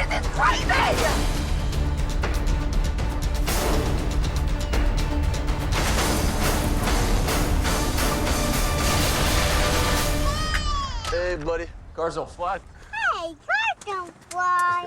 This is crazy! Hey, buddy. Cars don't fly. Hey, cars don't fly.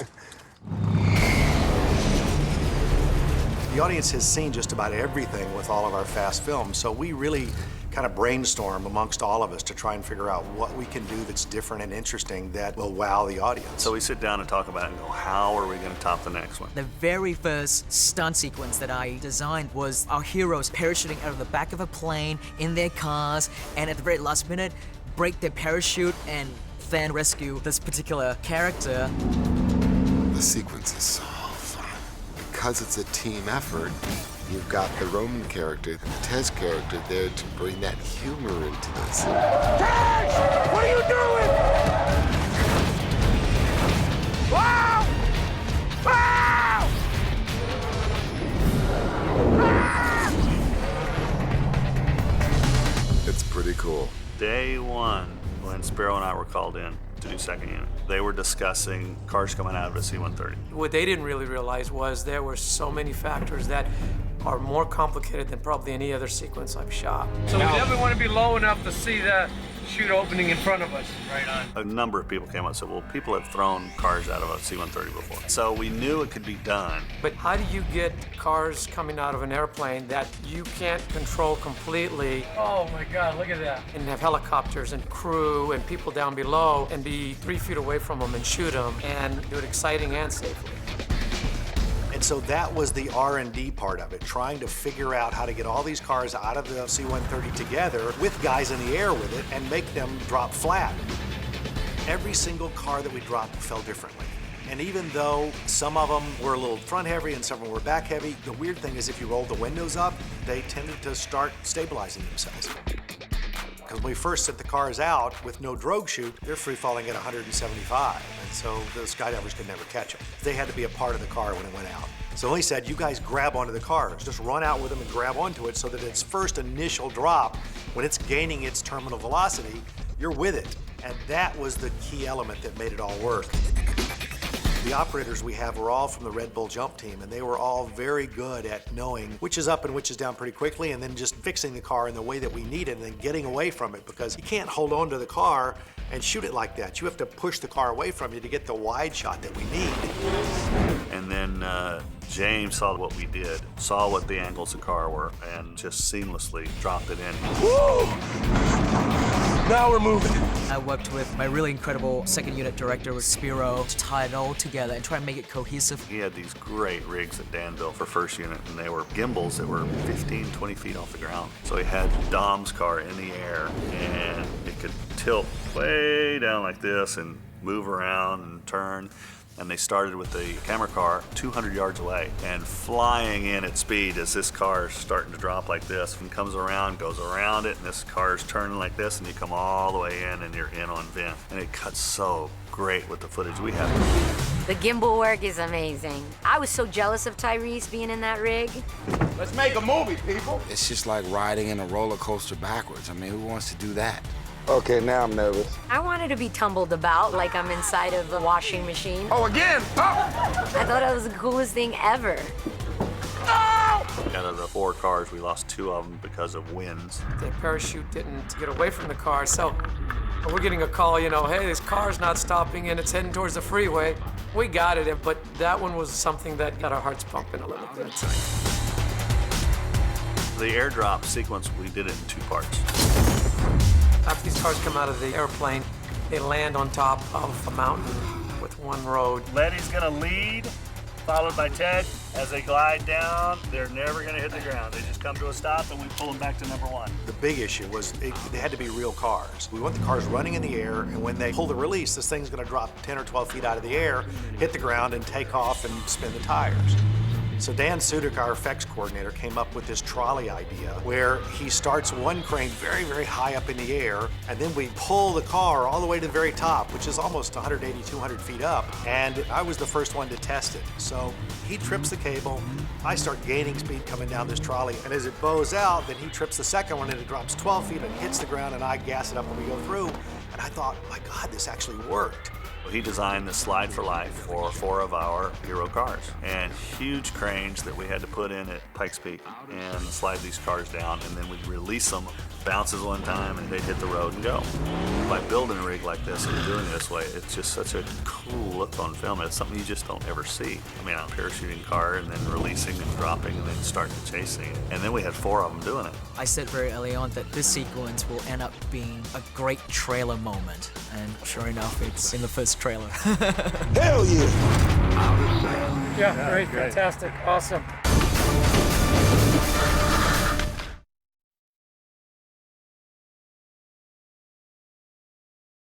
The audience has seen just about everything with all of our fast films, so we really kind of brainstorm amongst all of us to try and figure out what we can do that's different and interesting that will wow the audience. So we sit down and talk about it and go, how are we going to top the next one? The very first stunt sequence that I designed was our heroes parachuting out of the back of a plane in their cars, and at the very last minute, break their parachute and then rescue this particular character. The sequence is so fun. Because it's a team effort, you've got the Roman character and the Tez character there to bring that humor into this. Tez! What are you doing? Wow! Wow! It's pretty cool. Day one, when Sparrow and I were called in to do second unit, they were discussing cars coming out of a C-130. What they didn't really realize was there were so many factors that are more complicated than probably any other sequence I've shot. So we definitely want to be low enough to see the chute opening in front of us. Right on. A number of people came up and said, well, people have thrown cars out of a C-130 before. So we knew it could be done. But how do you get cars coming out of an airplane that you can't control completely? Oh my God, look at that. And have helicopters and crew and people down below and be 3 feet away from them and shoot them and do it exciting and safely. And so that was the R&D part of it, trying to figure out how to get all these cars out of the C-130 together with guys in the air with it and make them drop flat. Every single car that we dropped fell differently. And even though some of them were a little front heavy and some of them were back heavy, the weird thing is if you rolled the windows up, they tended to start stabilizing themselves. Because when we first sent the cars out with no drogue chute, they're free falling at 175. And so the skydivers could never catch them. They had to be a part of the car when it went out. So he said, you guys grab onto the cars. Just run out with them and grab onto it so that its first initial drop, when it's gaining its terminal velocity, you're with it. And that was the key element that made it all work. The operators we have were all from the Red Bull jump team, and they were all very good at knowing which is up and which is down pretty quickly, and then just fixing the car in the way that we need it and then getting away from it, because you can't hold on to the car and shoot it like that. You have to push the car away from you to get the wide shot that we need. And then James saw what we did, saw what the angles of the car were, and just seamlessly dropped it in. Woo! Now we're moving. I worked with my really incredible second unit director with Spiro to tie it all together and try and make it cohesive. He had these great rigs that Dan built for first unit, and they were gimbals that were 15, 20 feet off the ground. So he had Dom's car in the air, and it could tilt way down like this and move around and turn. And they started with the camera car 200 yards away and flying in at speed as this car is starting to drop like this and comes around, goes around it, and this car is turning like this, and you come all the way in and you're in on vent. And it cuts so great with the footage we have. The gimbal work is amazing. I was so jealous of Tyrese being in that rig. Let's make a movie, people. It's just like riding in a roller coaster backwards. I mean, who wants to do that? Okay, now I'm nervous. I wanted to be tumbled about like I'm inside of a washing machine. Oh, again? Oh! I thought it was the coolest thing ever. Oh! Out of the 4 cars, we lost 2 of them because of winds. The parachute didn't get away from the car, so we're getting a call, you know, hey, this car's not stopping and it's heading towards the freeway. We got it, but that one was something that got our hearts pumping a little bit. The airdrop sequence, we did it in 2 parts. After these cars come out of the airplane, they land on top of a mountain with one road. Letty's gonna lead, followed by Ted. As they glide down, they're never gonna hit the ground. They just come to a stop and we pull them back to number 1. The big issue was they had to be real cars. We want the cars running in the air, and when they pull the release, this thing's gonna drop 10 or 12 feet out of the air, hit the ground, and take off and spin the tires. So Dan Sudik, our effects coordinator, came up with this trolley idea where he starts one crane very, very high up in the air, and then we pull the car all the way to the very top, which is almost 180, 200 feet up. And I was the first one to test it. So he trips the cable, I start gaining speed coming down this trolley, and as it bows out, then he trips the second one and it drops 12 feet and hits the ground, and I gas it up when we go through. And And I thought, my God, this actually worked. He designed the slide for life for 4 of our hero cars, and huge cranes that we had to put in at Pikes Peak and slide these cars down, and then we'd release them, bounces one time, and they'd hit the road and go. By building a rig like this and doing it this way, it's just such a cool look on film. It's something you just don't ever see. I mean, a parachuting car and then releasing and dropping and then starting chasing. And then we had 4 of them doing it. I said very early on that this sequence will end up being a great trailer moment, and sure enough, it's in the first trailer. Hell yeah! Yeah, great, fantastic, awesome.